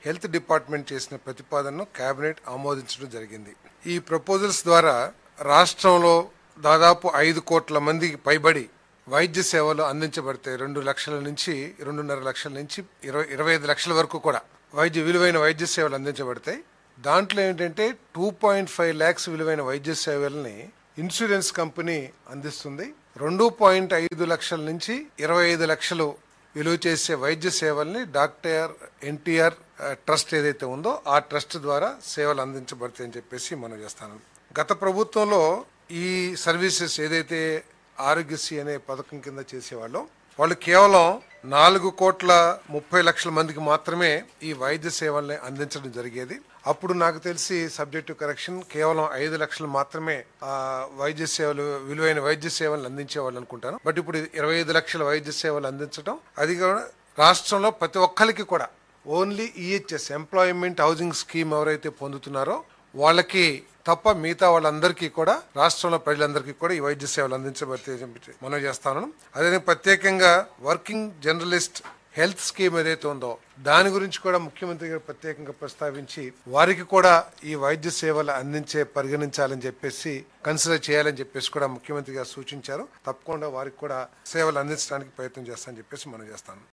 Health department చేసిన ప్రతిపాదనను cabinet ఆమోదించడం జరిగింది. ఈ ప్రపోజల్స్ ద్వారా రాష్ట్రంలో దాదాపు 5 కోట్ల మందికి పైబడి వైద్య సేవలు అందించబడతాయి. 2 లక్షల నుంచి 2.5 లక్షల నుంచి 25 లక్షల వరకు కూడా విలువైన వైద్య సేవలు అందించబడతాయి. దాంట్లో ఏంటంటే 2.5 lakhs విలువైన వైద్య సేవల్ని ఇన్సూరెన్స్ కంపెనీ అందిస్తుంది. 2.5 లక్షల నుంచి 25 లక్షలు విలువ చేసే వైద్య సేవల్ని డాక్టర్ ఎన్టీఆర్ ట్రస్ట్ ఏదైతే ఉందో ఆ ట్రస్ట్ ద్వారా సేవలు అందించబడతాయని చెప్పేసి మనం చేస్తాను. గత ప్రభుత్వంలో ఈ సర్వీసెస్ ఏదైతే ఆరోగ్యశ్రీ అనే పథకం కింద చేసేవాళ్ళు వాళ్ళు కేవలం 4.30 కోట్ల మందికి మాత్రమే ఈ వైద్య సేవల్ని అందించడం జరిగేది. అప్పుడు నాకు తెలిసి సబ్జెక్టివ్ కరెక్షన్ కేవలం 5 లక్షలు మాత్రమే వైద్య సేవలు విలువైన వైద్య సేవలు అందించేవాళ్ళు అనుకుంటాను. బట్ ఇప్పుడు 25 లక్షల వైద్య సేవలు అందించడం, అది కూడా రాష్ట్రంలో ప్రతి ఒక్కరికి కూడా only EHS employment housing scheme ఎవరైతే పొందుతున్నారో వాళ్ళకి తప్ప మిగతా వాళ్ళందరికీ కూడా రాష్ట్రంలో ప్రజలందరికీ కూడా ఈ వైద్య సేవలు అందించబడితే మనం చేస్తాను. అదే ప్రత్యేకంగా వర్కింగ్ జర్నలిస్ట్ హెల్త్ స్కీమ్ ఏదైతే ఉందో దాని గురించి కూడా ముఖ్యమంత్రి గారు ప్రత్యేకంగా ప్రస్తావించి వారికి కూడా ఈ వైద్య సేవలు పరిగణించాలని చెప్పేసి కన్సిడర్ చేయాలని చెప్పేసి కూడా ముఖ్యమంత్రి గారు సూచించారు. తప్పకుండా వారికి కూడా సేవలు అందించడానికి ప్రయత్నం చేస్తానని చెప్పేసి మనం చేస్తాను.